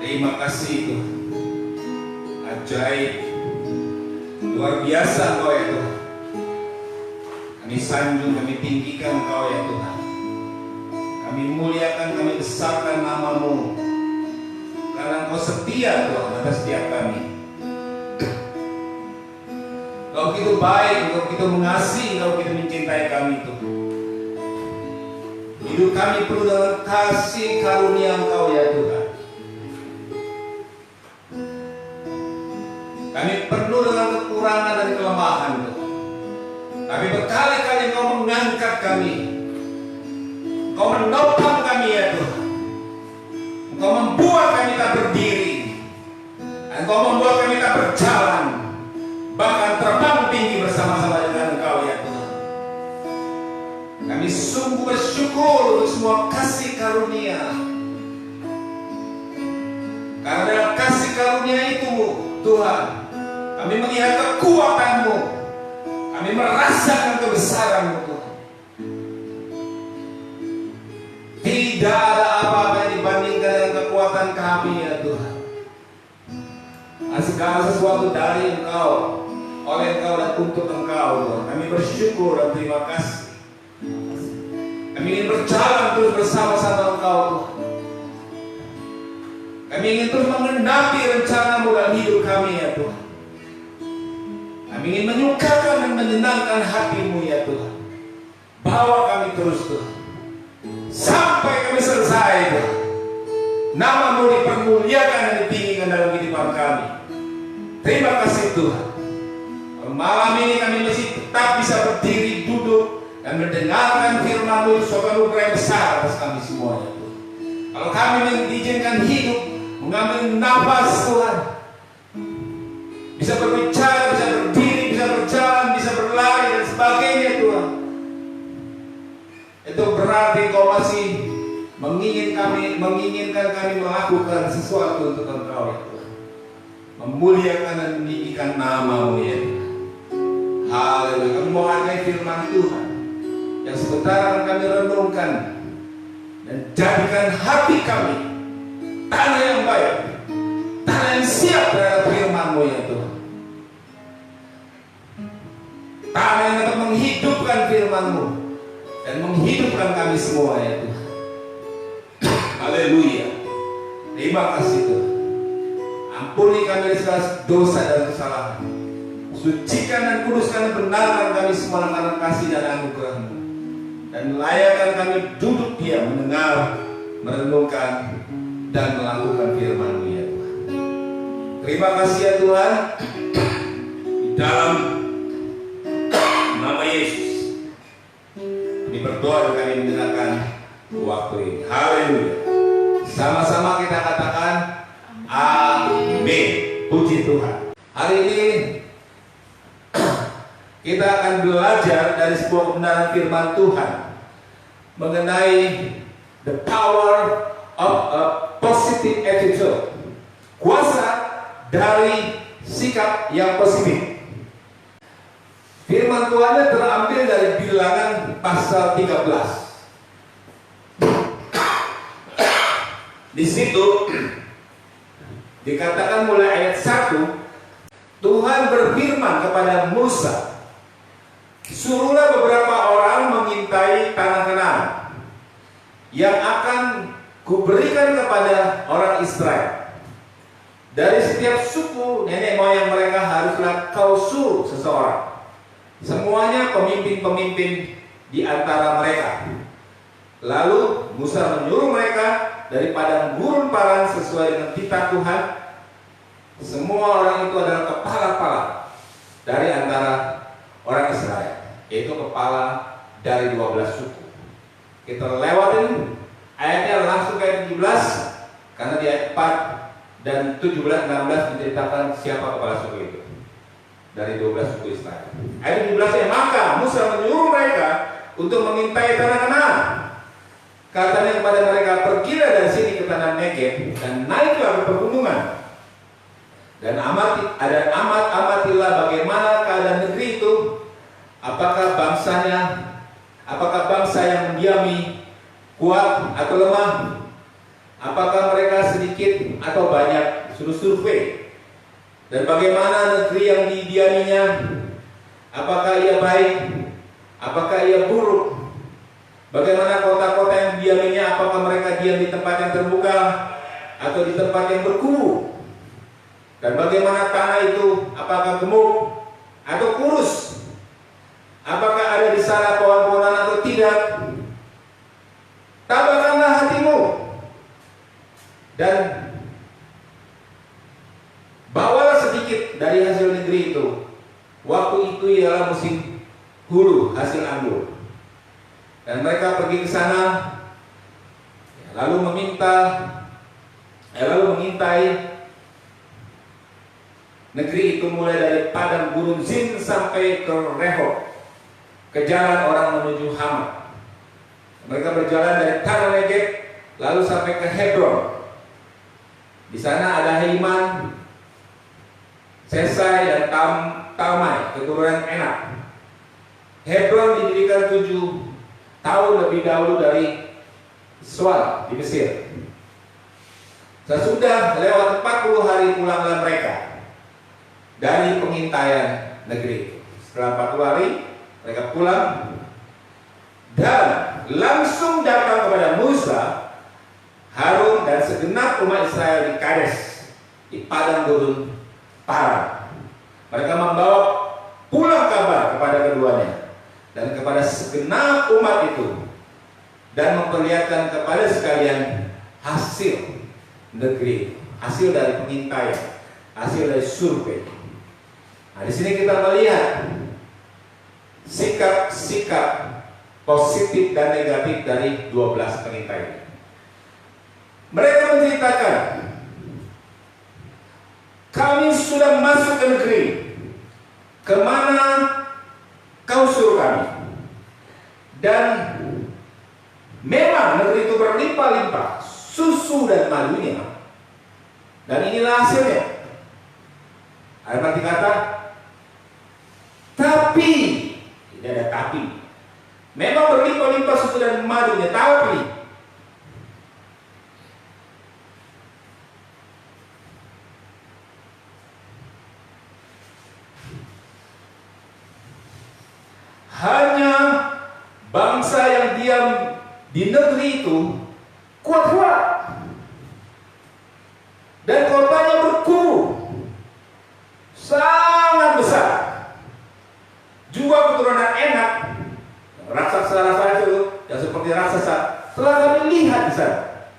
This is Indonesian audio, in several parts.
Terima kasih Tuhan. Ajaib, luar biasa Engkau ya Tuhan. Kami sanjung, kami tinggikan Engkau ya Tuhan. Kami muliakan, kami besarkan nama-Mu, karena Engkau setia Tuhan atas setiap kami. Engkau begitu baik, Engkau begitu mengasihi, Engkau begitu mencintai kami Tuhan. Hidup kami penuh dengan kasih karunia Engkau ya Tuhan. Kami penuh dengan kekurangan dan kelemahan Tuhan. Tapi berkali-kali Engkau mengangkat kami. Engkau menopang kami ya Tuhan. Engkau membuat kami tak berdiri. Engkau membuat kami tak berjalan, bahkan terbang tinggi bersama-sama dengan Engkau ya Tuhan. Kami sungguh bersyukur untuk semua kasih karunia. Karena dalam kasih karunia itu Tuhan, kami melihat kekuatan-Mu, kami merasakan kebesaran-Mu Tuhan. Tidak ada apa-apa yang dibandingkan dengan kekuatan kami ya Tuhan. Segala sesuatu dari Engkau, oleh Engkau dan untuk Engkau Tuhan. Kami bersyukur dan terima kasih. Kami ingin berjalan terus bersama-sama Engkau Tuhan. Kami ingin terus mengenapi rencana-Mu dalam hidup kami ya Tuhan. Kami ingin menyukakan dan menyenangkan hati-Mu ya Tuhan. Bawa kami terus Tuhan, sampai kami selesai Tuhan. Nama-Mu dipermuliakan dan ditinggikan dalam kehidupan kami. Terima kasih Tuhan. Malam ini kami masih tetap bisa berdiri, duduk, dan mendengarkan firman-Mu, suatu anugerah besar atas kami semua ya Tuhan. Kalau kami diizinkan hidup, mengambil nafas Tuhan, bisa berbicara, bisa berdiri, bisa berjalan, bisa berlari dan sebagainya Tuhan, itu berarti Kau masih menginginkan kami melakukan sesuatu untuk Engkau ya Tuhan, memuliakan dan meninggikan nama-Mu ya Tuhan. Haleluya. Kami menghargai firman Tuhan yang sebentar akan kami renungkan, dan jadikan hati kami tanah yang baik, tanah yang siap terhadap firman-Mu ya Tuhan. Tanah yang dapat menghidupkan firman-Mu dan menghidupkan kami semua ya Tuhan. Haleluya. Terima kasih Tuhan. Ampuni kami segala dosa dan kesalahan. Sucikan dan kuduskan dan benarkan kami semua karena kasih dan anugerah-Mu. Dan layakkan kami duduk diam mendengar, merenungkan, dan melakukan firman-Mu ya Tuhan. Terima kasih ya Tuhan. Di dalam nama Yesus kami berdoa dan kami menyerahkan waktu ini. Haleluya. Sama-sama kita katakan amin. Puji Tuhan. Hari ini kita akan belajar dari sebuah kebenaran firman Tuhan mengenai the power of a positive attitude. Kuasa dari sikap yang positif. Firman Tuhan terambil dari Bilangan pasal 13. Di situ dikatakan mulai ayat 1, Tuhan berfirman kepada Musa, suruhlah beberapa orang mengintai tanah Kanaan yang akan kuberikan kepada orang Israel. Dari setiap suku nenek moyang mereka haruslah kau suruh seseorang, semuanya pemimpin-pemimpin di antara mereka. Lalu Musa menyuruh mereka dari padang gurun paran sesuai dengan titah Tuhan. Semua orang itu adalah kepala-kepala dari antara orang Israel, yaitu kepala dari 12 suku. Kita lewatin ayatnya langsung ke ayat 17, karena di ayat 4 dan 17, 16 menceritakan siapa kepala suku itu dari 12 suku Israel. Ayat 17, maka Musa menyuruh mereka untuk mengintai tanah Kanaan. Katanya kepada mereka, pergilah dari sini ke tanah Negeb dan naiklah ke pegunungan, dan amatilah bagaimana keadaan negeri itu, apakah bangsa yang mendiami kuat atau lemah. Apakah mereka sedikit atau banyak? Suruh survei. Dan bagaimana negeri yang didiaminya? Apakah ia baik? Apakah ia buruk? Bagaimana kota-kota yang didiaminya? Apakah mereka diam di tempat yang terbuka atau di tempat yang berkubu? Dan bagaimana tanah itu? Apakah gemuk atau kurus? Apakah ada di sana pohon-pohonan atau tidak? Tabahkanlah hatimu dan bawalah sedikit dari hasil negeri itu. Waktu itu ialah musim hulu, hasil anggur. Dan mereka pergi ke sana, lalu mengintai negeri itu mulai dari padang gurun Zin sampai ke Rehob, ke jalan orang menuju Hamat. Mereka berjalan dari Tanah Negeb lalu sampai ke Hebron. Di sana ada Heman, Sesai dan Talmai, keturunan Enak. Hebron didirikan 7 tahun lebih dahulu dari Sual di Mesir. Sesudah lewat 40 hari pulanglah mereka dari pengintaian negeri. Setelah 40 hari mereka pulang dan langsung datang kepada Musa, Harun dan segenap umat Israel di Kades, di padang gurun Paran. Mereka membawa pulang kabar kepada keduanya dan kepada segenap umat itu, dan memperlihatkan kepada sekalian hasil negeri, hasil dari pengintaian, hasil dari survei. Nah, di sini kita melihat sikap-sikap positif dan negatif dari 12 pengintai. Mereka menceritakan, kami sudah masuk ke negeri, kemana kau suruh kami. Dan memang negeri itu berlimpah-limpah susu dan madunya. Dan inilah hasilnya. Ada arti kata, tapi, tidak ada tapi. Memang berlimpah-limpah susu dan madunya, tapi hanya bangsa yang diam di negeri itu kuat-kuat dan kotanya berkubu sangat besar. Juga keturunan Enak, raksasa itu yang seperti raksasa, telah kami lihat di sana.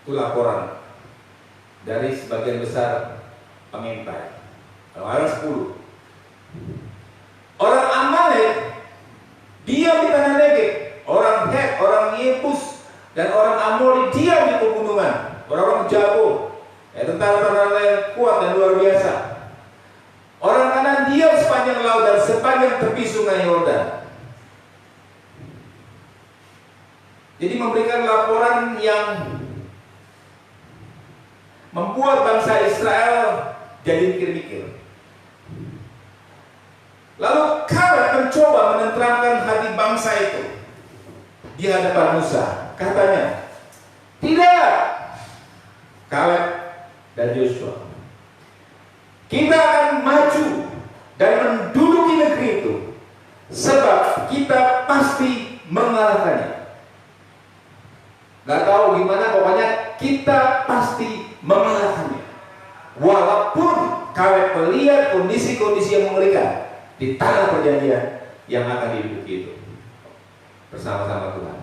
Itu laporan dari sebagian besar pengintai. Ayat 10. Orang Amalek diam di tanah Negeb, orang Het, orang Yebus, dan orang Amori diam di pegunungan. Orang-orang Jabo, tentara-tentara yang kuat dan luar biasa. Orang Kanan diam sepanjang laut dan sepanjang tepi sungai Yordan. Jadi memberikan laporan yang membuat bangsa Israel jadi mikir-mikir. Lalu Kaleb mencoba menenteramkan hati bangsa itu di hadapan Musa. Katanya, tidak, Kaleb dan Joshua, kita akan maju dan menduduki negeri itu, sebab kita pasti mengalahkannya. Gak tahu gimana, pokoknya kita pasti mengalahkannya. Walaupun Kaleb melihat kondisi-kondisi yang mengerikan di tanah perjanjian yang akan diduduki itu bersama-sama Tuhan.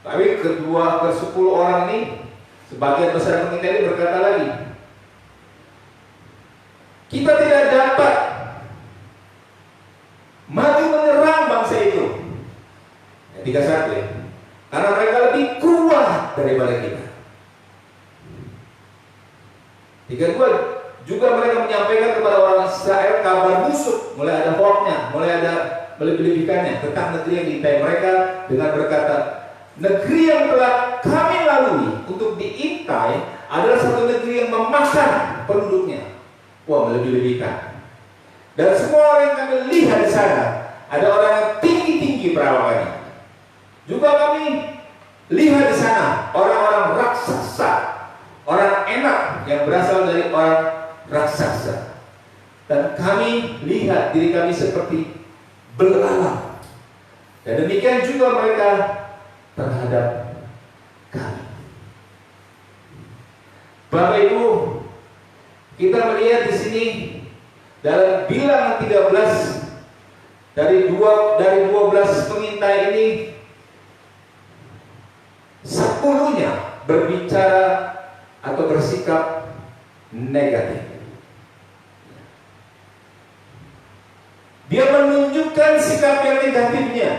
Tapi ke-10 orang ini, sebagian besar pengintai ini berkata lagi, kita tidak dapat maju menyerang bangsa itu. 31 ya. Karena mereka lebih kuat daripada kita. 32, juga mereka menyampaikan kepada orang Israel kabar busuk, mulai ada hoaxnya, mulai ada belebih-belebihkannya tentang negeri yang diintai mereka dengan berkata, negeri yang telah kami lalui untuk diintai adalah satu negeri yang memakan penduduknya. Wah, melebih-lebihkan. Dan semua orang yang kami lihat di sana ada orang yang tinggi-tinggi perawakannya. Juga kami lihat di sana orang-orang raksasa, orang enak yang berasal dari orang raksasa. Dan kami lihat diri kami seperti belalang. Dan demikian juga mereka terhadap kami. Bapak Ibu, kita melihat di sini dalam Bilangan 13 dari 12 pengintai ini, 10-nya berbicara atau bersikap negatif. Dia menunjukkan sikap yang negatifnya.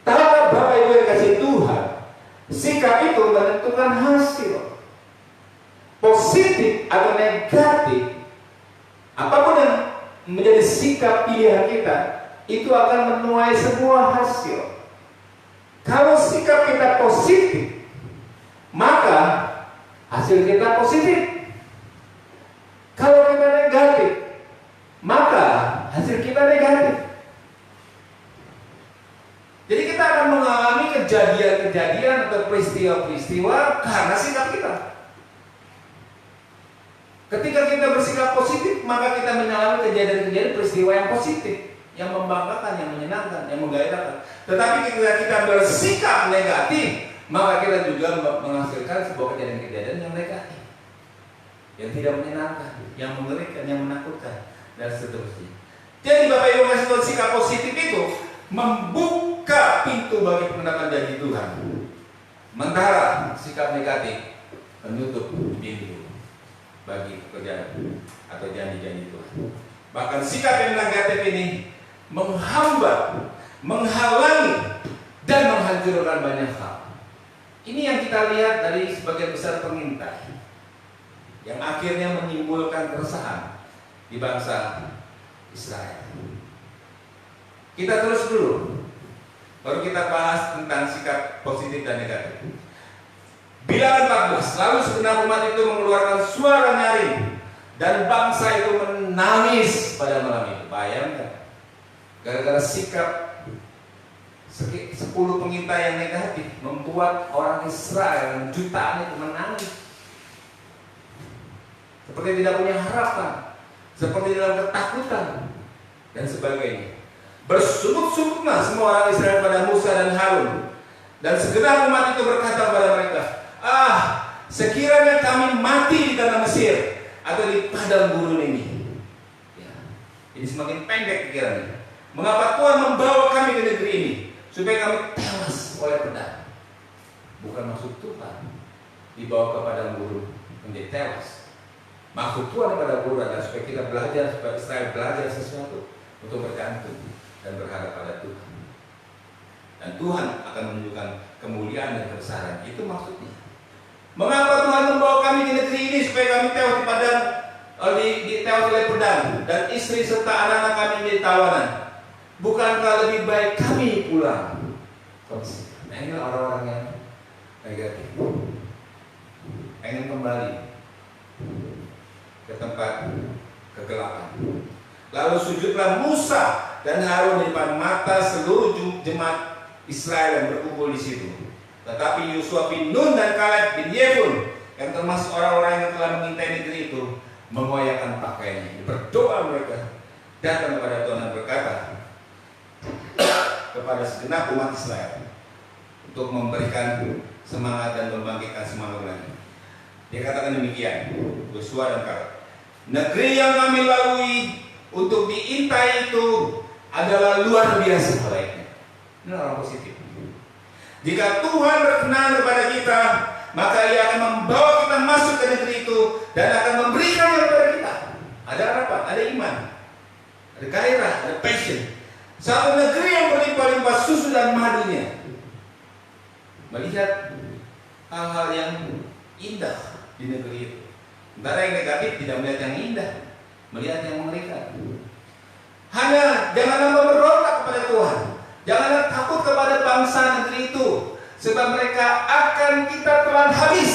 Tahukah Bapak Ibu yang kasih Tuhan, sikap itu menentukan hasil. Positif atau negatif, apapun yang menjadi sikap pilihan kita, itu akan menuai sebuah hasil. Kalau sikap kita positif, maka hasil kita positif. Kalau kita negatif, maka hasil kita negatif. Jadi kita akan mengalami kejadian-kejadian atau peristiwa-peristiwa karena sikap kita. Ketika kita bersikap positif, maka kita mengalami kejadian-kejadian peristiwa yang positif, yang membanggakan, yang menyenangkan, yang menggairahkan. Tetapi ketika kita bersikap negatif, maka kita juga menghasilkan sebuah kejadian-kejadian yang negatif, yang tidak menyenangkan, yang mengerikan, yang menakutkan, dan seterusnya. Jadi Bapak Ibu kasih tahu, sikap positif itu membuka pintu bagi pendapat janji Tuhan. Sementara sikap negatif menutup pintu bagi pekerjaan atau janji-janji Tuhan. Bahkan sikap yang negatif ini menghambat, menghalangi, dan menghancurkan banyak hal. Ini yang kita lihat dari sebagian besar pengintai yang akhirnya menimbulkan keresahan di bangsa Israel. Kita terus dulu, baru kita bahas tentang sikap positif dan negatif. Bilangan 14, lalu segenap umat itu mengeluarkan suara nyaring dan bangsa itu menangis pada malam itu. Bayangkan, gara-gara sikap 10 pengintai yang negatif membuat orang Israel yang jutaan itu menangis, seperti tidak punya harapan, seperti dalam ketakutan dan sebagainya. Bersujud-sujudlah semua orang Israel pada Musa dan Harun, dan segenap umat itu berkata kepada mereka, sekiranya kami mati di tanah Mesir atau di padang gurun ini. Ya, ini semakin pendek pikirannya. Mengapa Tuhan membawa kami ke negeri ini? Supaya kami tewas oleh pedang. Bukan maksud Tuhan dibawa ke padang gurun menjadi tewas. Maksud Tuhan kepada gurun adalah supaya kita belajar, supaya Israel belajar sesuatu untuk bergantung dan berharap pada Tuhan. Dan Tuhan akan menunjukkan kemuliaan dan kebesaran. Itu maksudnya. Mengapa Tuhan membawa kami ke negeri ini supaya kami tewas di padang, tewas oleh pedang, dan istri serta anak-anak kami menjadi tawanan? Bukankah lebih baik kami pulang? Nah, ini orang-orang yang negatif, ingin kembali ke tempat kegelapan. Lalu sujudlah Musa dan Harun di depan mata seluruh jemaat Israel yang berkumpul di situ. Tetapi Yosua bin Nun dan Kaleb bin Yefun yang termasuk orang-orang yang telah mengintai negeri itu mengoyakkan pakaiannya. Berdoa mereka datang kepada Tuhan dan berkata kepada segenap umat Israel untuk memberikan semangat dan membangkitkan semangat lagi. Dia katakan demikian, Yosua dan Kaleb, negeri yang kami lalui untuk diintai itu adalah luar biasa baiknya. Ini orang positif. Jika Tuhan berkenan kepada kita, maka Ia akan membawa kita masuk ke negeri itu dan akan memberikannya kepada kita. Ada harapan, ada iman, ada gairah, ada passion. Satu negeri yang berlimpah-limpah susu dan madunya. Melihat hal-hal yang indah di negeri itu. Sementara yang negatif tidak melihat yang indah, melihat yang mengerikan. Hanya janganlah memberontak kepada Tuhan. Janganlah takut kepada bangsa negeri itu, sebab mereka akan kita telan habis.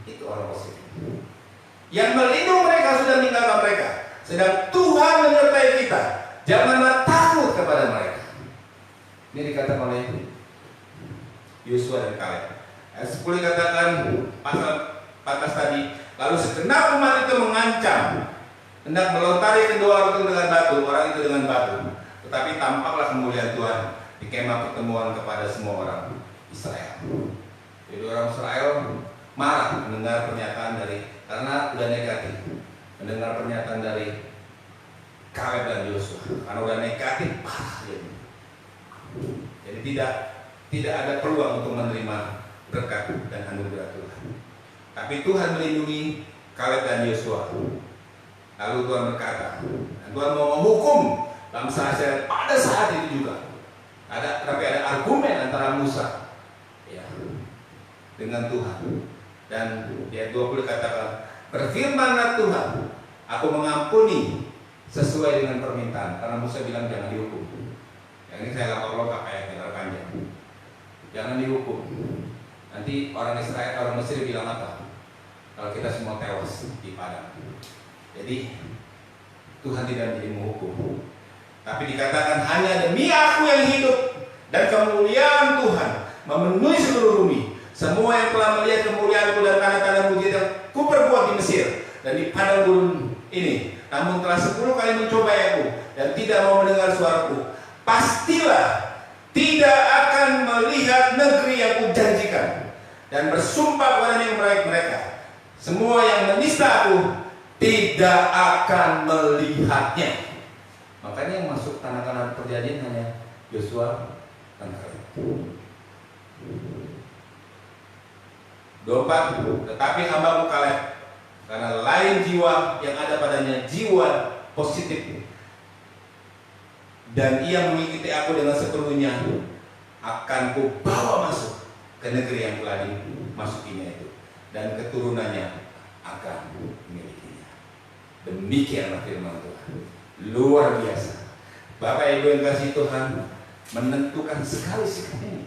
Itu orang positif. Yang melindungi mereka sudah meninggalkan mereka, sedang Tuhan menyertai kita. Janganlah takut kepada mereka. Ini dikatakan oleh Yosua dan Kaleb. Ayat 10 katakan pasal 14 tadi, lalu segenap umat itu mengancam hendak melontari kedua orang itu dengan batu, orang itu dengan batu. Tetapi tampaklah kemuliaan Tuhan di kemah pertemuan kepada semua orang Israel. Jadi orang Israel marah mendengar pernyataan karena udah negatif, mendengar pernyataan dari Kaleb dan Yosua, karena udah negatif parah. Jadi tidak ada peluang untuk menerima berkat dan anugerah Tuhan. Tapi Tuhan melindungi Kaleb dan Yosua. Lalu Tuhan berkata, dan Tuhan mau menghukum bangsa Israel pada saat itu juga. Tapi ada argumen antara Musa dengan Tuhan. Dan di ayat 20 katakan, berfirmanlah Tuhan, aku mengampuni sesuai dengan permintaan. Karena Musa bilang jangan dihukum. Yang ini saya lapor-lapor ayatnya panjang. Jangan dihukum. Nanti orang Israel, orang Mesir bilang apa? Kalau kita semua tewas di padang. Jadi Tuhan tidak menjadi menghukum. Tapi dikatakan hanya demi aku yang hidup dan kemuliaan Tuhan memenuhi seluruh bumi. Semua yang telah melihat kemuliaanku dan tanda-tanda mujizat yang kuperbuat di Mesir dan di padang gurun ini, namun telah 10 kali mencoba aku dan tidak mau mendengar suaraku, pastilah tidak akan melihat negeri yang kujanjikan, dan bersumpah kepada mereka, semua yang menista aku tidak akan melihatnya. Makanya yang masuk tanah-tanah perjanjian hanya Yosua dan Kaleb. 24, tetapi hambaku Kaleb, karena lain jiwa yang ada padanya, jiwa positif, dan ia mengikuti aku dengan sepenuhnya, akan kubawa masuk ke negeri yang telah dimasukinya itu, dan keturunannya akan memilikinya. Demikianlah firman Tuhan. Luar biasa. Bapak Ibu yang kasih Tuhan, menentukan sekali sikap ini.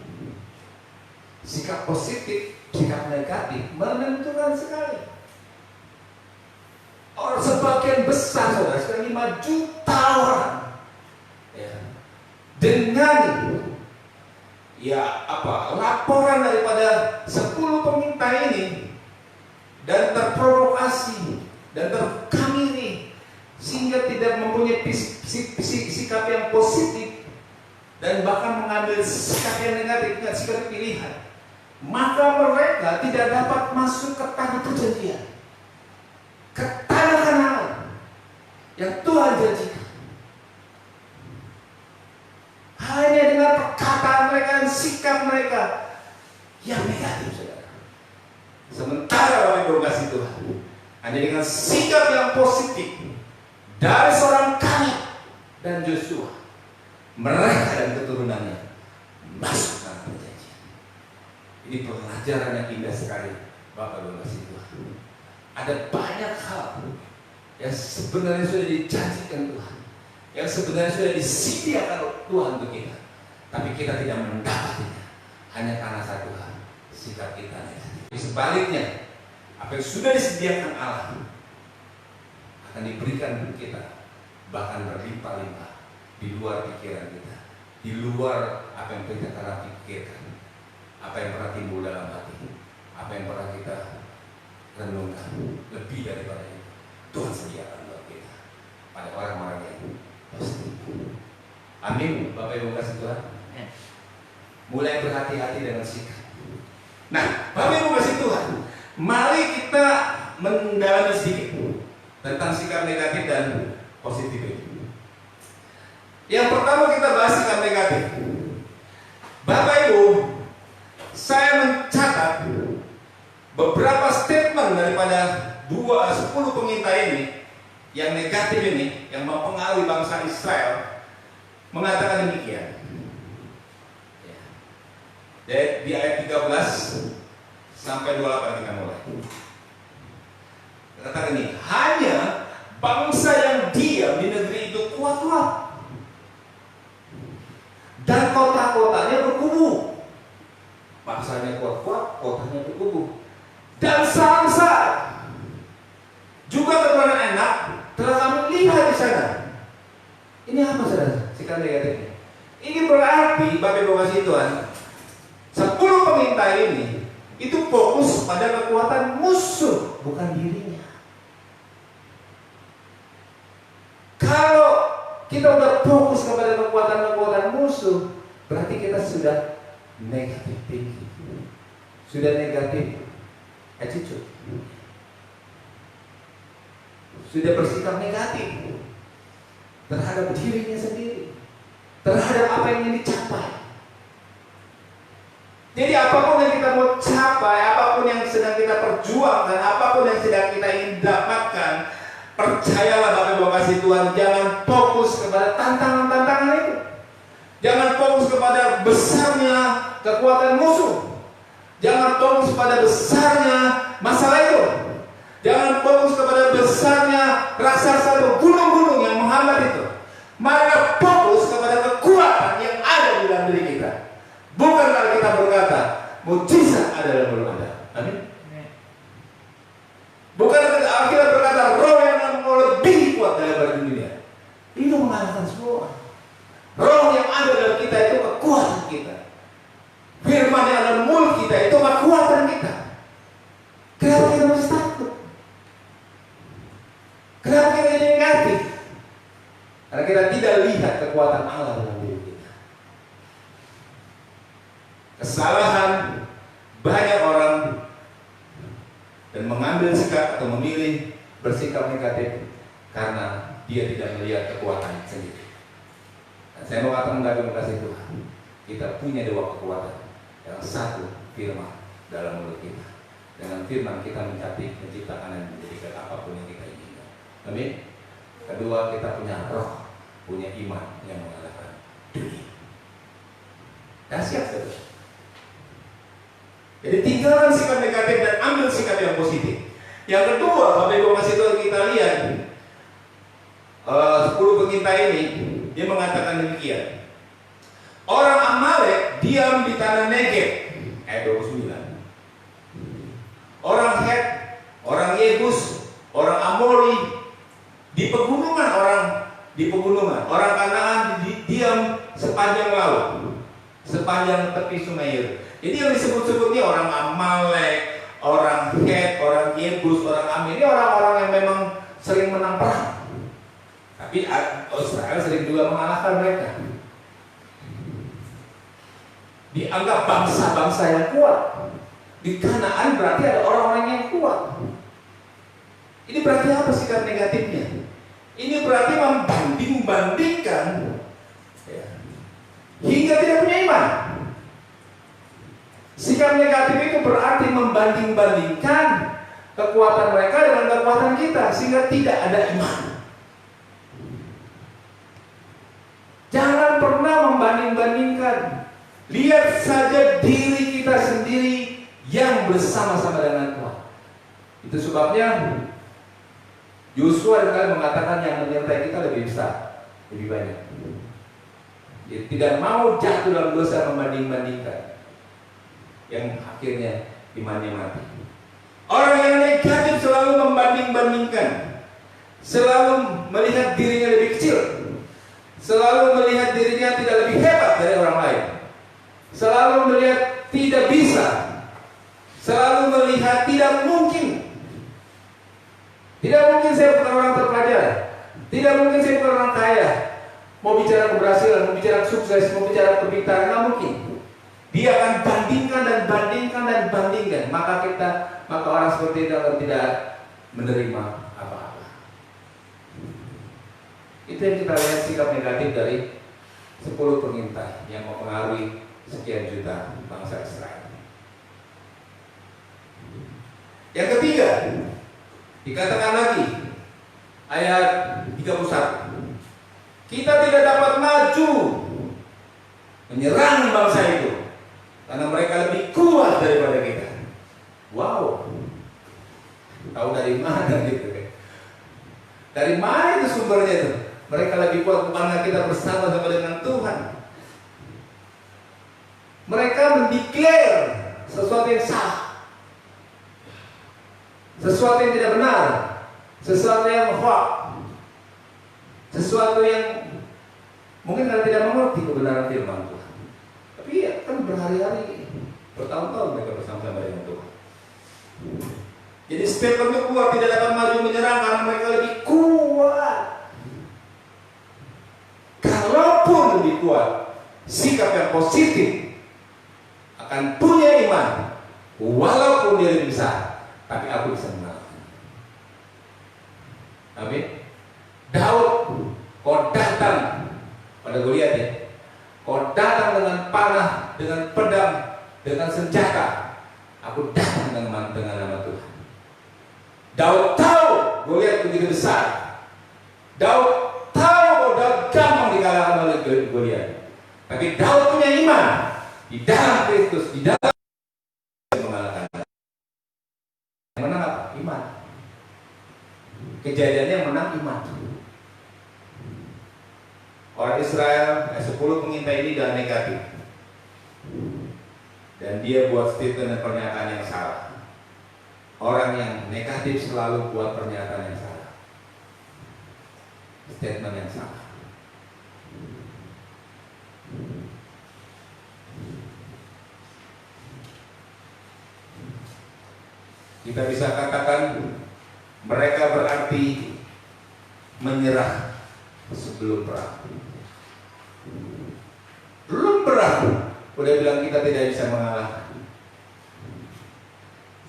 Sikap positif, sikap negatif, menentukan sekali. Orang sebagian besar, saudara, sekitar 5 juta orang, dengan laporan daripada 10 peminta ini, dan terprovokasi dan terkamiri sehingga tidak mempunyai sikap yang positif dan bahkan mengambil sikap yang negatif, sikap pilihan, maka mereka tidak dapat masuk ke tanah perjanjian, ke tanah Kanaan yang Tuhan janjikan. Hanya dengan perkataan mereka dan sikap mereka yang negatif, saudara. Sementara Bapak Ibu kasih Tuhan, hanya dengan sikap yang positif dari seorang Kaleb dan Yosua, mereka dan keturunannya masuk tanah perjanjian. Ini pelajaran yang indah sekali, Bapak Ibu kasih Tuhan. Ada banyak hal yang sebenarnya sudah dijanjikan Tuhan, yang sebenarnya sudah disediakan Tuhan untuk kita, tapi kita tidak mendapatinya. Hanya karena satu hal, sikap kita negatif. Sebaliknya, apa yang sudah disediakan Allah akan diberikan untuk kita, bahkan berlimpah-limpah, di luar pikiran kita, di luar apa yang kita pernah pikirkan, apa yang pernah timbul dalam hati, apa yang pernah kita renungkan. Lebih daripada itu, Tuhan sediakan buat kita pada orang-orang yang positif. Amin. Bapak Ibu kasih Tuhan, mulai berhati-hati dengan sikap. Nah, Bapak Ibu kasih Tuhan, mari kita mendalami sedikit tentang sikap negatif dan positif itu. Yang pertama kita bahas sikap negatif. Bapak Ibu, saya mencatat beberapa statement daripada 10 pengintai ini yang negatif ini, yang mempengaruhi bangsa Israel, mengatakan demikian. Di ayat 13 sampai 28 kita mulai. Katakan ini, hanya bangsa yang diam di negeri itu kuat-kuat, dan kota-kotanya berkubu. Bangsanya kuat-kuat, kotanya berkubu. Dan Samsa juga keturunan Enak telah kami lihat di sana. Ini apa saudara? Sikap negatifnya. Ini berarti Bapak Ibu kasih Tuhan, 10 pengintai ini itu fokus pada kekuatan musuh, bukan dirinya. Kalau kita udah fokus kepada kekuatan-kekuatan musuh, berarti kita sudah negatif thinking, sudah negatif attitude, sudah bersikap negatif terhadap dirinya sendiri, terhadap apa yang ingin dicapai. Jadi apapun yang kita mau capai, apapun yang sedang kita perjuangkan, apapun yang sedang kita ingin dapatkan, percayalah Bapak Ibu kasih Tuhan, jangan fokus kepada tantangan-tantangan itu. Jangan fokus kepada besarnya kekuatan musuh. Jangan fokus pada besarnya masalah itu. Jangan fokus kepada besarnya raksasa atau gunung-gunung yang menghambat itu. Maka fokus kepada kekuatan yang ada di dalam diri kita. Bukan kalau kita berkata mujizat ada dalam mulut Anda. Amin. Bukan kita berkata roh yang mau lebih kuat daripada dunia. Itu mengalahkan semua. Roh yang ada dalam kita itu kekuatan kita. Firman yang ada dalam mulut kita itu kekuatan kita. Kenapa kita masih takut? Kenapa kita jadi negatif? Karena kita tidak lihat kekuatan Allah dalam diri kita. Kesalahan banyak orang dan mengambil sikap atau memilih bersikap negatif karena dia tidak melihat kekuatan sendiri. Dan saya mau katakan dalam kasih Tuhan, kita punya dua kekuatan. Yang satu, firman dalam mulut kita. Dengan firman kita menciptakan dan menjadikan apapun yang kita inginkan. Amin. Kedua, kita punya roh, punya iman yang mengalahkan dunia. Dahsyat saudara. Jadi tinggalkan sikap negatif dan ambil sikap yang positif. Yang kedua, Bapak Ibu masih Tuhan kita lihat 10 pengintai ini, dia mengatakan demikian. Orang Amalek diam di tanah Negev, ayat 29. Orang Het, orang Yebus, orang Amori di pegunungan, orang Kanaan diam sepanjang laut, sepanjang tepi sungai. Jadi yang disebut-sebut ini orang Amalek, orang Het, orang Yebus, orang Amir, ini orang-orang yang memang sering menang perang. Tapi Israel sering juga mengalahkan mereka. Dianggap bangsa-bangsa yang kuat. Di Kanaan berarti ada orang-orang yang kuat. Ini berarti apa sikap negatifnya? Ini berarti membanding-bandingkan ya, hingga tidak punya iman. Sikap negatif itu berarti membanding-bandingkan kekuatan mereka dengan kekuatan kita, sehingga tidak ada iman. Jangan pernah membanding-bandingkan. Lihat saja diri kita sendiri yang bersama-sama dengan Tuhan. Itu sebabnya Yosua sekali mengatakan yang menyertai kita lebih besar, lebih banyak. Dia tidak mau jatuh dalam dosa membanding-bandingkan, yang akhirnya imannya mati. Orang yang negatif selalu membanding-bandingkan, selalu melihat dirinya lebih kecil, selalu melihat dirinya tidak lebih hebat dari orang lain, selalu melihat tidak bisa, selalu melihat tidak mungkin. Tidak mungkin saya bukan orang terpelajar, tidak mungkin saya bukan orang kaya. Mau bicara keberhasilan, mau bicara sukses, mau bicara kepintaran, nggak mungkin. Dia akan bandingkan dan bandingkan dan bandingkan. Maka orang seperti itu akan tidak menerima apa-apa. Itu yang kita lihat sikap negatif dari 10 pengintai yang mempengaruhi sekian juta bangsa Israel. Yang ketiga, dikatakan lagi ayat 31, kita tidak dapat maju menyerang bangsa itu karena mereka lebih kuat daripada kita. Wow, tahu dari mana gitu? Dari mana itu sumbernya itu? Mereka lebih kuat karena kita bersama-sama dengan Tuhan. Mereka mendeklar sesuatu yang salah, sesuatu yang tidak benar, sesuatu yang hoax, sesuatu yang mungkin kita tidak mengerti kebenaran firman Tuhan. Tapi ya kan berhari-hari, bertahun Stephen itu keluar, tidak dapat maju menyerang karena mereka lebih kuat. Kalaupun lebih kuat, sikap yang positif akan punya iman, walaupun dia lebih besar, tapi aku bisa mengalahkan. Amin. Daud, kau datang pada Goliat ya, kau datang dengan panah, dengan pedang, dengan senjata. Aku datang dengan nama Tuhan. Daud tahu Goliat begitu besar. Daud tahu bahwa Daud gampang dikalahkan oleh Goliat. Tapi Daud punya iman di dalam Kristus, di dalam mengalahkan. Yang menang apa? Iman. Kejadiannya yang menang iman. Orang Israel, 10 pengintai ini adalah negatif. Dan dia buat statement dan pernyataan yang salah. Orang yang negatif selalu buat pernyataan yang salah, statement yang salah. Kita bisa katakan mereka berarti menyerah sebelum perang. Belum perang udah bilang kita tidak bisa mengalahkan.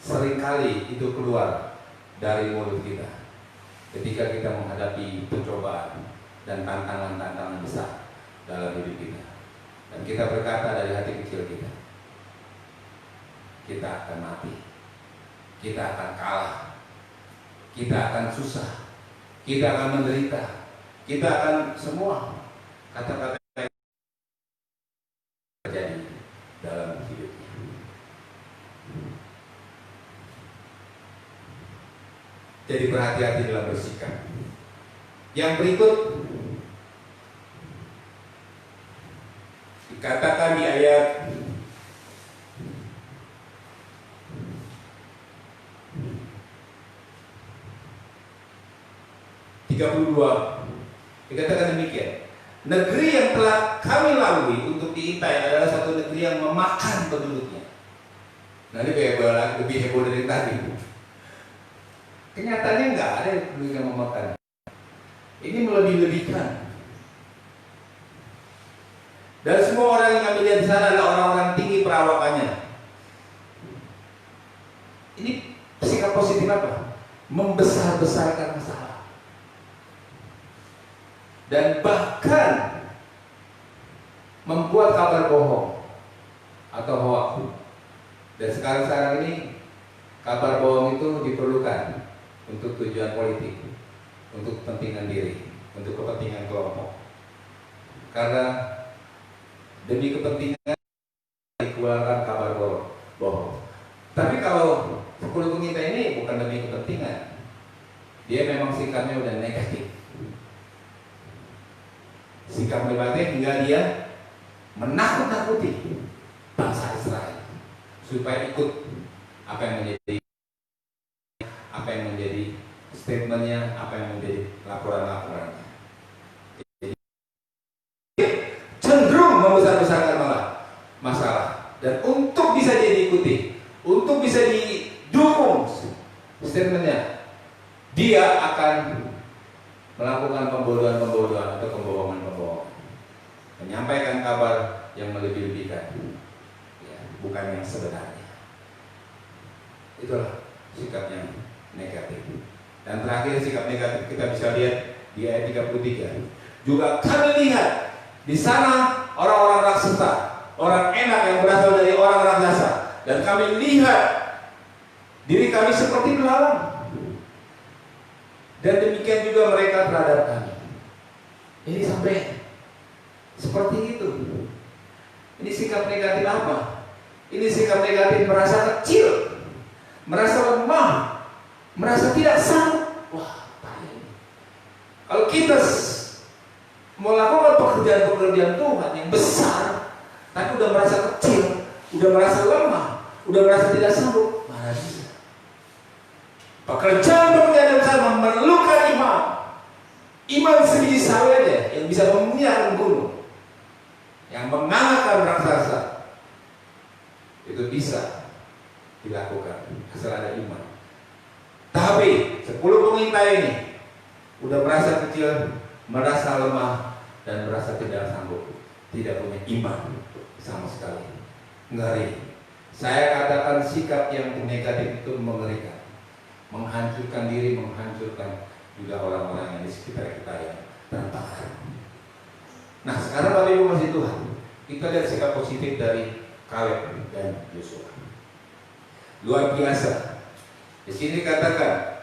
Seringkali itu keluar dari mulut kita ketika kita menghadapi pencobaan dan tantangan-tantangan besar dalam hidup kita. Dan kita berkata dari hati kecil kita akan mati, kita akan kalah, kita akan susah, kita akan menderita, kita akan semua kata-kata yang terjadi dalam hidup. Jadi berhati-hati dalam bersikap. Yang berikut dikatakan di ayat 32 dikatakan demikian. Negeri yang telah kami lalui untuk diintai adalah satu negeri yang memakan penduduknya. Nah ini lebih heboh dari tadi. Kenyataannya nggak ada penduduk yang memakan. Ini melebih-lebihkan. Dan semua orang yang kami lihat di sana adalah orang-orang tinggi perawakannya. Ini sikap positif apa? Membesar-besarkan masalah. Dan bahkan membuat kabar bohong atau hoax. Dan sekarang ini kabar bohong itu diperlukan untuk tujuan politik, untuk kepentingan diri, untuk kepentingan kelompok. Karena demi kepentingan dikeluarkan kabar bohong. Tapi kalau 10 pengintai ini bukan demi kepentingan, dia memang sikapnya udah negatif. Sikap negatif hingga dia menakut-nakuti bangsa Israel supaya ikut apa yang menjadi statementnya, apa yang menjadi laporan-laporannya. Cenderung membesar-besarkan masalah. Dan untuk bisa diikuti, untuk bisa didukung statementnya, dia akan melakukan pembodohan-pembodohan atau pembohongan-pembohongan, menyampaikan kabar yang melebih-lebihkan, ya, bukan yang sebenarnya. Itulah sikap yang negatif. Dan terakhir sikap negatif kita bisa lihat di ayat 33. Juga kami lihat di sana orang-orang raksasa, orang enak yang berasal dari orang raksasa, dan kami lihat diri kami seperti belalang. Dan demikian juga mereka terhadap kami. Ini sampai seperti itu. Ini sikap negatif apa? Ini sikap negatif merasa kecil, merasa lemah, merasa tidak sanggup. Wah, ini. Kalau kita melakukan pekerjaan-pekerjaan Tuhan yang besar, tapi udah merasa kecil, udah merasa lemah, udah merasa tidak sanggup, mana bisa? Pekerjaan-pekerjaan yang besar memerlukan iman. Iman sebiji sawi aja yang bisa memuyahkan gunung, yang mengalahkan raksasa. Itu bisa dilakukan asal ada iman. ini udah merasa kecil, merasa lemah, dan merasa tidak sanggup, tidak punya iman sama sekali. Ngeri. Saya katakan sikap yang negatif itu mengerikan, menghancurkan diri, menghancurkan juga orang-orang yang di sekitar kita yang terpakar. Nah, sekarang Bapak Ibu masih Tuhan, kita lihat sikap positif dari Kaleb dan Yosua. Luar biasa. Di sini katakan,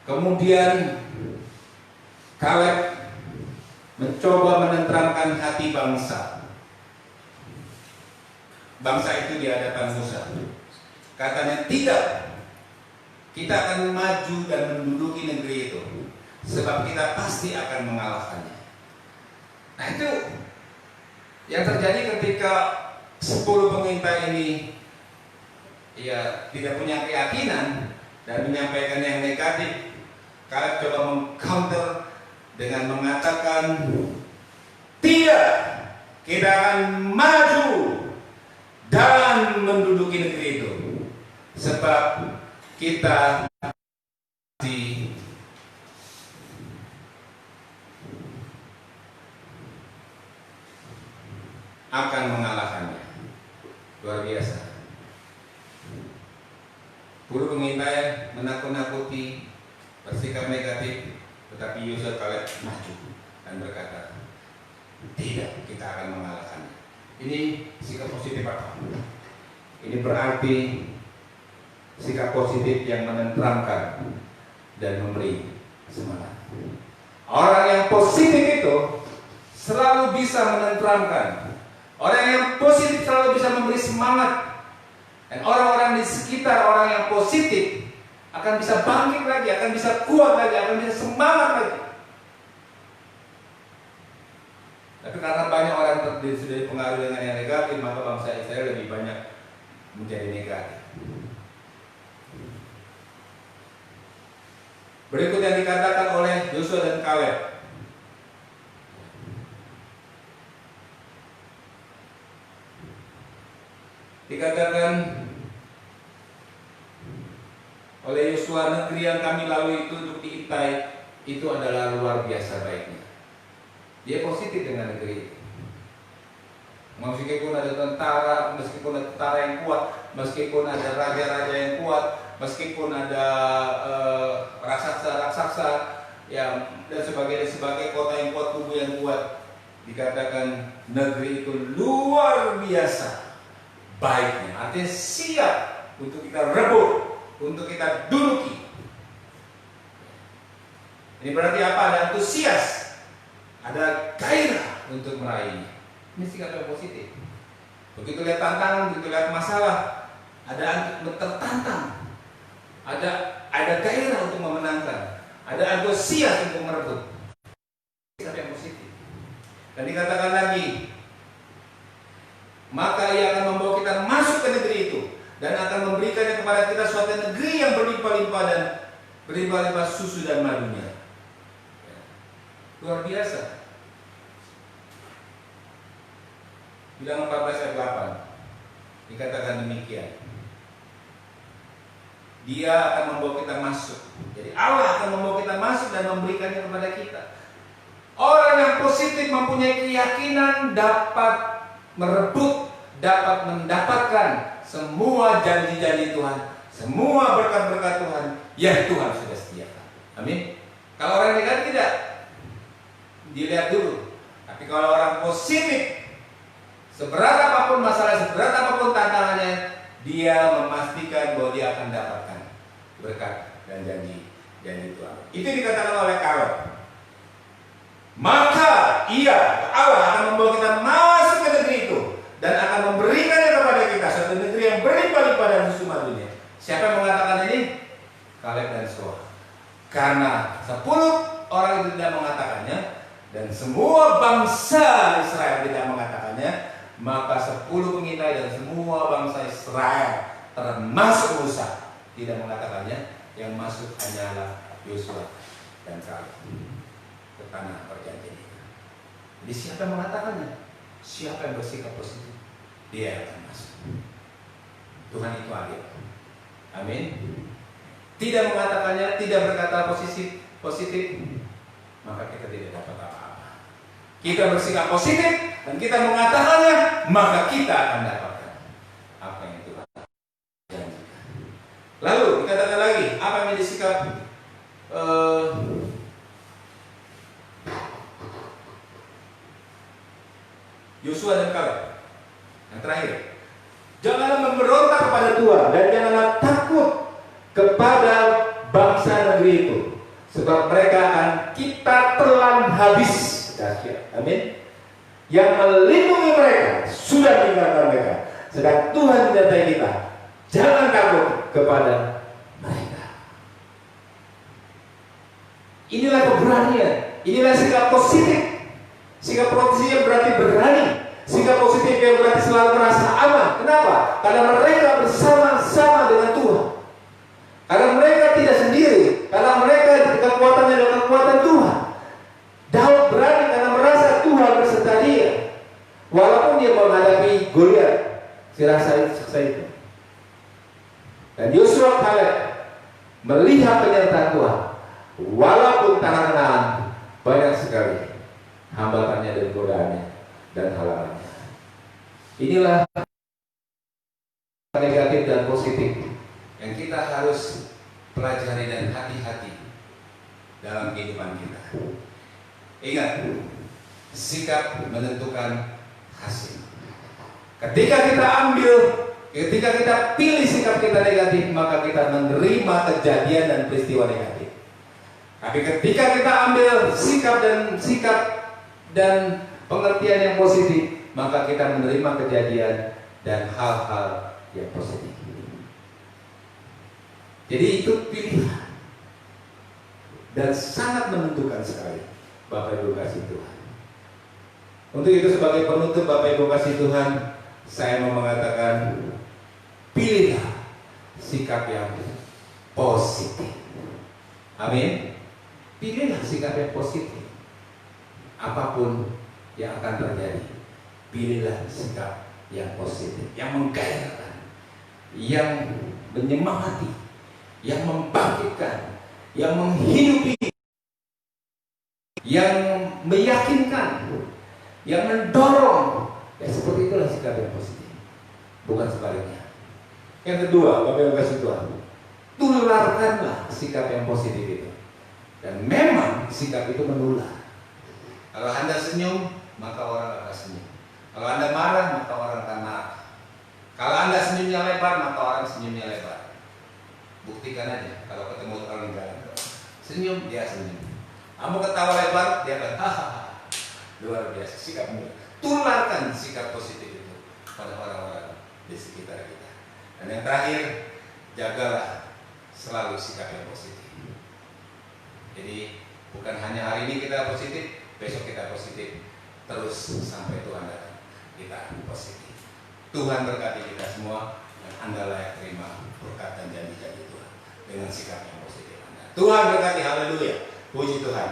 kemudian Kaleb mencoba menenteramkan hati bangsa. Bangsa itu di hadapan Musa. Katanya, tidak, kita akan maju dan menduduki negeri itu, sebab kita pasti akan mengalahkannya. Nah, itu yang terjadi ketika 10 pengintai ini ya tidak punya keyakinan dan menyampaikan yang negatif. Kaleb coba meng-counter dengan mengatakan, tidak, kita akan maju dan menduduki negeri itu, sebab kita akan mengalahkannya. Luar biasa. 10 pengintai menakut-nakuti, bersikap negatif, tetapi Yosua Kaleb maju dan berkata, tidak, kita akan mengalahkannya. Ini sikap positif apa? Ini berarti sikap positif yang menenteramkan dan memberi semangat. Orang yang positif itu selalu bisa menenteramkan. Orang yang positif selalu bisa memberi semangat. Dan orang-orang di sekitar orang yang positif akan bisa bangkit lagi, akan bisa kuat lagi, akan bisa semangat lagi. Tapi karena banyak orang sudah dipengaruhi dengan yang negatif, maka bangsa Israel lebih banyak menjadi negatif. Berikut yang dikatakan oleh Yosua dan Kaleb. Dikatakan oleh Yosua, negeri yang kami lalui itu untuk diitai itu adalah luar biasa baiknya. Dia positif dengan negeri itu. Meskipun ada tentara, meskipun ada tentara yang kuat, meskipun ada raja-raja yang kuat, meskipun ada raksasa-raksasa yang dan sebagai kota yang kuat, tubuh yang kuat, dikatakan negeri itu luar biasa baiknya. Artinya siap untuk kita rebut, untuk kita duduki. Ini berarti apa? Ada antusias, ada gairah untuk meraihnya. Ini sikap yang positif. Begitu lihat tantangan, begitu lihat masalah, ada tertantang, ada gairah untuk memenangkan, ada antusias untuk merebut. Sikap yang positif. Dan dikatakan lagi, maka ia akan membawa kita masuk ke negeri itu dan akan memberikannya kepada kita suatu negeri yang berlimpah-limpah dan berlimpah-limpah susu dan madunya. Luar biasa. Bilangan 14 ayat 8 dikatakan demikian. Dia akan membawa kita masuk. Jadi Allah akan membawa kita masuk dan memberikannya kepada kita. Orang yang positif mempunyai keyakinan dapat merebut, dapat mendapatkan semua janji-janji Tuhan, semua berkat-berkat Tuhan yang Tuhan sudah sediakan. Amin. Kalau orang negatif tidak, dilihat dulu. Tapi kalau orang positif, seberat apapun masalah, seberat apapun tantangannya, dia memastikan bahwa dia akan dapatkan berkat dan janji Tuhan. Itu dikatakan oleh Kaleb. Maka Allah akan membawa kita masuk ke negeri itu dan akan memberikannya kepada kita, suatu negeri yang berlimpah-limpah dan susu madunya. Siapa yang mengatakan ini? Kaleb dan Yosua. Karena 10 orang itu tidak mengatakannya dan semua bangsa Israel tidak mengatakannya, maka 10 pengintai dan semua bangsa Israel termasuk Musa tidak mengatakannya, yang masuk hanyalah Yosua dan Kaleb ke tanah perjanjian itu. Jadi siapa yang mengatakannya? Siapa yang bersikap positif? Dia akan masuk. Tuhan itu adil. Amin. Tidak mengatakannya, tidak berkata positif, maka kita tidak dapat apa-apa. Kita bersikap positif dan kita mengatakannya, maka kita akan dapatkan apa yang Tuhan janjikan. Lalu dikatakan lagi, apa yang menjadi sikap Yosua dan Kaleb? Yang terakhir, janganlah memberontak kepada Tuhan dan janganlah takut kepada bangsa negeri itu, sebab mereka akan kita telan habis. Dahsyat. Amin. Yang melindungi mereka sudah meninggalkan mereka, sedang Tuhan menyertai kita. Jangan takut kepada mereka. Inilah keberanian, inilah sikap positif. Sikap positif yang berarti berani. Sikap positif yang berarti selalu merasa aman. Kenapa? Karena mereka bersama-sama dengan Tuhan. Karena mereka tidak sendiri. Karena mereka kekuatannya adalah kekuatan Tuhan. Daud berani karena merasa Tuhan berserta dia. Walaupun dia menghadapi Goliat, si raksasa itu. Dan Yosua Kaleb melihat penyertaan Tuhan. Walaupun tanah Kanaan banyak sekali hambatannya dan godaannya dan halangannya. Inilah negatif dan positif yang kita harus pelajari dan hati-hati dalam kehidupan kita. Ingat, sikap menentukan hasil. Ketika kita pilih sikap kita negatif, maka kita menerima kejadian dan peristiwa negatif. Tapi ketika kita ambil sikap dan pengertian yang positif, maka kita menerima kejadian dan hal-hal yang positif. Jadi itu pilihan dan sangat menentukan sekali, Bapak Ibu kasih Tuhan. Untuk itu sebagai penutup, Bapak Ibu kasih Tuhan, saya mau mengatakan, pilihlah sikap yang positif. Amin. Pilihlah sikap yang positif. Apapun yang akan terjadi, pilihlah sikap yang positif, yang menggairahkan, yang menyemangati, yang membangkitkan, yang menghidupi, yang meyakinkan, yang mendorong. Ya seperti itulah sikap yang positif, bukan sebaliknya. Yang kedua, Bapak Ibu kasih Tuhan, tularkanlah sikap yang positif itu. Dan memang sikap itu menular. Kalau Anda senyum, maka orang akan senyum. Kalau Anda marah, maka orang akan marah. Kalau Anda senyumnya lebar, maka orang senyumnya lebar. Buktikan aja. Kalau ketemu orang jalan, senyum, dia senyum. Kamu ketawa lebar, dia akan hahaha. Luar biasa sikapmu. Tularkan sikap positif itu pada orang-orang di sekitar kita. Dan yang terakhir, jagalah selalu sikap yang positif. Jadi bukan hanya hari ini kita positif, besok kita positif, terus sampai Tuhan datang kita positif. Tuhan berkati kita semua dan Anda layak terima berkat dan janji-janji Tuhan dengan sikap yang positif Anda. Tuhan berkati, haleluya, puji Tuhan.